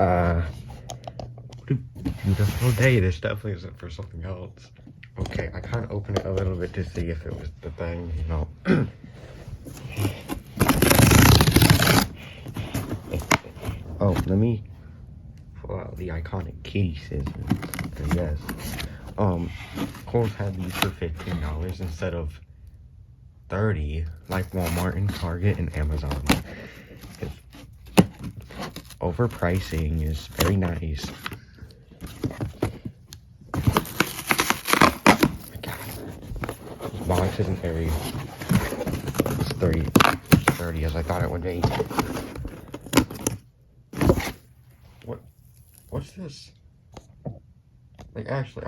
What a beautiful day. This definitely isn't for something else. Okay, I kind of opened it a little bit to see if it was the thing, you know. Oh, let me pull out the iconic kitty scissors. Yes. Kohl's had these for $15 instead of $30, like Walmart and Target and Amazon. Overpricing is very nice. This box isn't very, it's 30 as I thought it would be. What's this? Like, actually,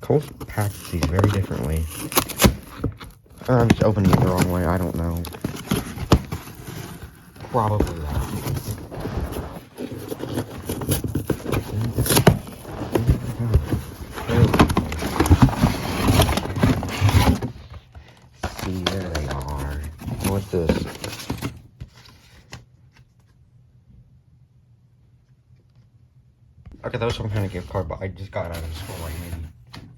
Kohl's packs these very differently. I'm just opening it the wrong way, I don't know. Probably that. See, there they are. What's this? Okay, that was some kind of gift card, but I just got out of school like maybe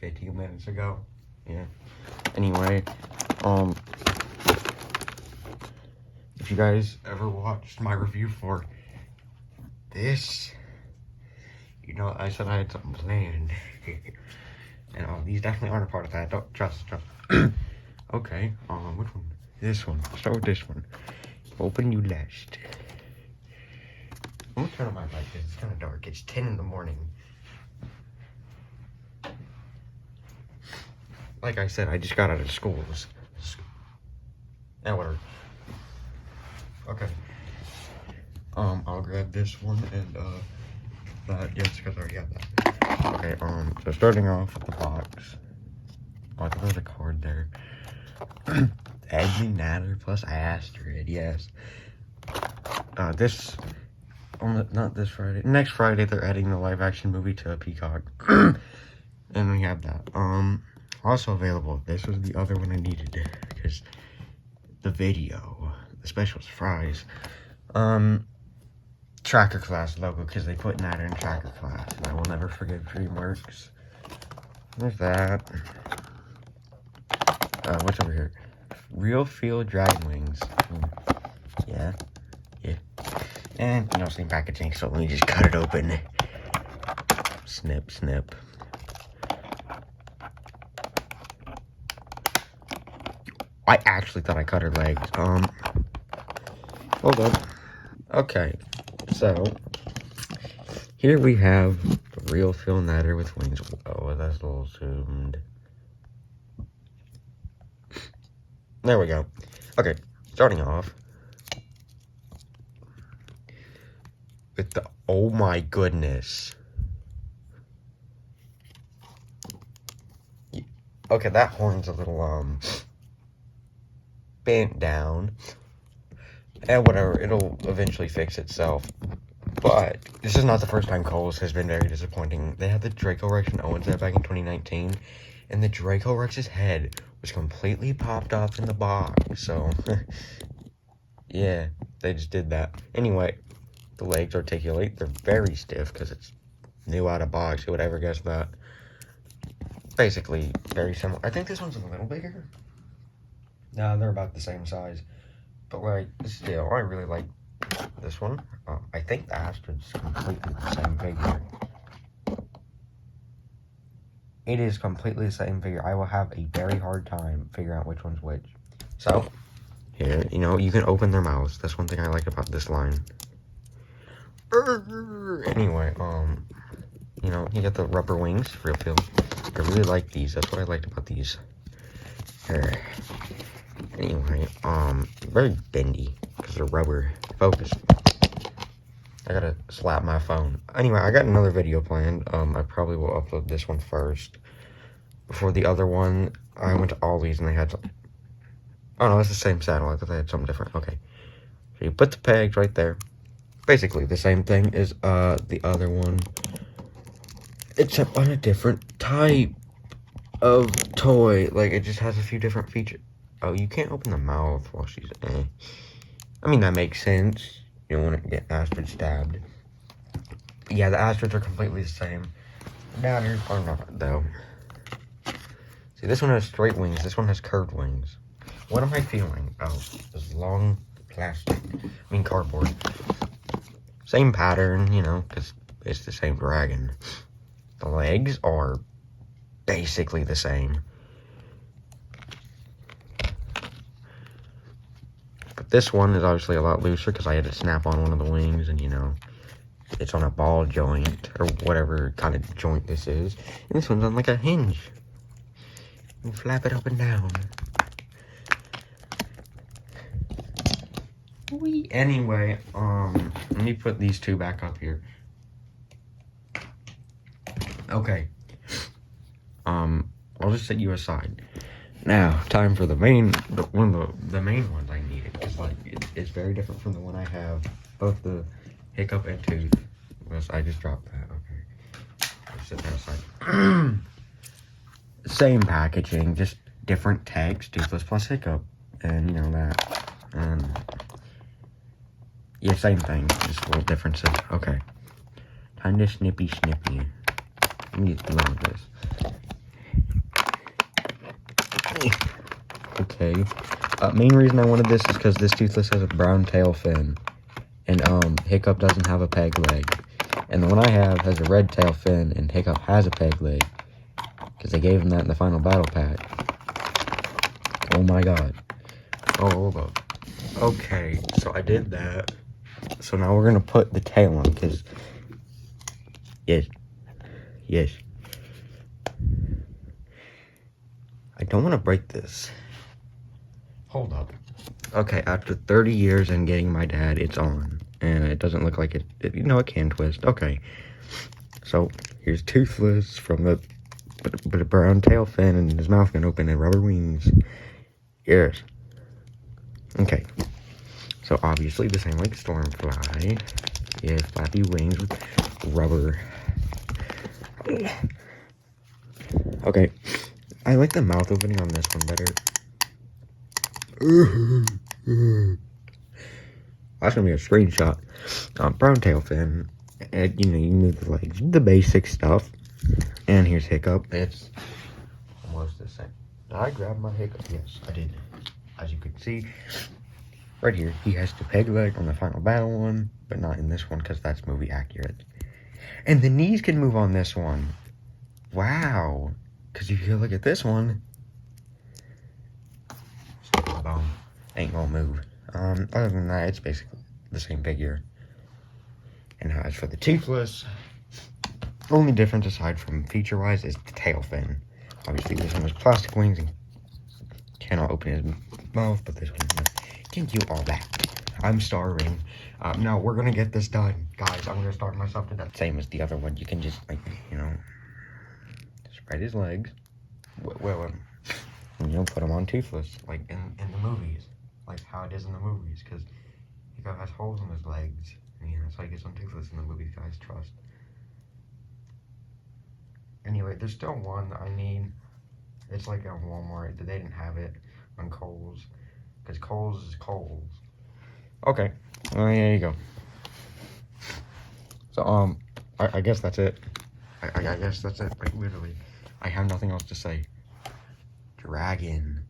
15 minutes ago. Yeah. Anyway, if you guys ever watched my review for this, you know I said I had something planned. And these definitely aren't a part of that. Don't trust. Okay, which one? This one. I'll start with this one. Open you last. I'm gonna turn on my light because it's kind of dark. It's 10 in the morning. Like I said, I just got out of school. Now whatever. Okay. I'll grab this one and that. Yes, because I already have that. Okay. So starting off with the box. Oh, I think there's a card there. Nadder plus Astrid. Yes. Not this Friday. Next Friday, they're adding the live-action movie to Peacock. And we have that. Also available. This was the other one I needed. Because the video. The specials fries. Tracker Class logo. Because they put Nadder in Tracker Class. And I will never forget DreamWorks. There's that. What's over here? Real Feel Dragon Wings. Yeah. And, you know, same packaging, so let me just cut it open. Snip, snip. I actually thought I cut her legs. Hold on. Okay, so here we have the Real Feel Nadder with wings. Oh, that's a little zoomed. There we go. Okay, starting off with the, oh my goodness. Okay, that horn's a little, bent down. And whatever, it'll eventually fix itself. But this is not the first time Kohl's has been very disappointing. They had the Draco Rex and Owens there back in 2019. And the Draco Rex's head was completely popped off in the box. So, yeah, they just did that. Anyway. The legs articulate. They're very stiff because it's new out of box. Who would ever guess that? Basically, very similar. I think this one's a little bigger. Nah, they're about the same size. But, like, still, I really like this one. I think the Astrid's completely the same figure. It is completely the same figure. I will have a very hard time figuring out which one's which. So, here, you know, you can open their mouths. That's one thing I like about this line. Anyway, you know, you got the rubber wings, Real Feel. I really like these. That's what I liked about these. Anyway, very bendy because they're rubber. Focus. I gotta slap my phone. Anyway, I got another video planned. I probably will upload this one first. Before the other one, I went to Ollie's and they had some. Oh no, it's the same saddle. I thought they had something different. Okay. So you put the pegs right there. Basically the same thing as the other one, except on a different type of toy. Like, it just has a few different features. Oh, you can't open the mouth while she's I mean, that makes sense. You don't want to get Astrid stabbed. Yeah, the Astrids are completely the same. Nadders are not, though. See, this one has straight wings. This one has curved wings. What am I feeling? Oh, this long plastic. Cardboard. Same pattern, you know, because it's the same dragon. The legs are basically the same. But this one is obviously a lot looser because I had to snap on one of the wings and, you know, it's on a ball joint or whatever kind of joint this is. And this one's on like a hinge. You flap it up and down. Anyway, let me put these two back up here. Okay. I'll just set you aside. Now, time for the main, one of the main ones I needed. Because, like, it's very different from the one I have. Both the hiccup and tooth. I just dropped that. Okay. I'll set that aside. Same packaging, just different tags. Toothless plus hiccup. And, you know, that. And, yeah, same thing. Just little differences. Okay. Time to snippy. Let me get load this. Okay. Main reason I wanted this is because this Toothless has a brown tail fin. And, Hiccup doesn't have a peg leg. And the one I have has a red tail fin, and Hiccup has a peg leg. Because they gave him that in the final battle pack. Oh my god. Oh, hold up. Okay, so I did that. So now we're gonna put the tail on, because... Yes. I don't want to break this. Hold up. Okay, after 30 years and getting my dad, it's on. And it doesn't look like it you know, it can twist. Okay. So, here's Toothless from the... But a brown tail fin, and his mouth can open, and rubber wings. Yes. Okay. So, obviously, the same like Stormfly. Yeah, flappy wings with rubber. Okay. I like the mouth opening on this one better. That's gonna be a screenshot. Brown tail fin. And, you know, you move the legs. The basic stuff. And here's Hiccup. It's almost the same. Did I grab my Hiccup? Yes, I did. As you can see, right here, he has the peg leg on the final battle one, but not in this one because that's movie accurate. And the knees can move on this one. Wow. Because if you look at this one, the bone ain't gonna move. Other than that, it's basically the same figure. And as for the Toothless, only difference aside from feature-wise is the tail fin. Obviously, this one has plastic wings and cannot open his mouth, but this one can do all that. I'm starving. No, we're gonna get this done. Guys, I'm gonna starve myself to death. Same as the other one. You can just, like, you know, spread his legs. Well, you know, put him on Toothless, like in the movies. Like how it is in the movies, because he has holes in his legs. And, you know, that's how he gets on Toothless in the movies, guys. Trust. Anyway, there's still one that I need. It's like at Walmart. They didn't have it on Kohl's. Because Kohl's is Kohl's. Okay. Well, there you go. So, I guess that's it. I guess that's it. Like, literally. I have nothing else to say. Dragon.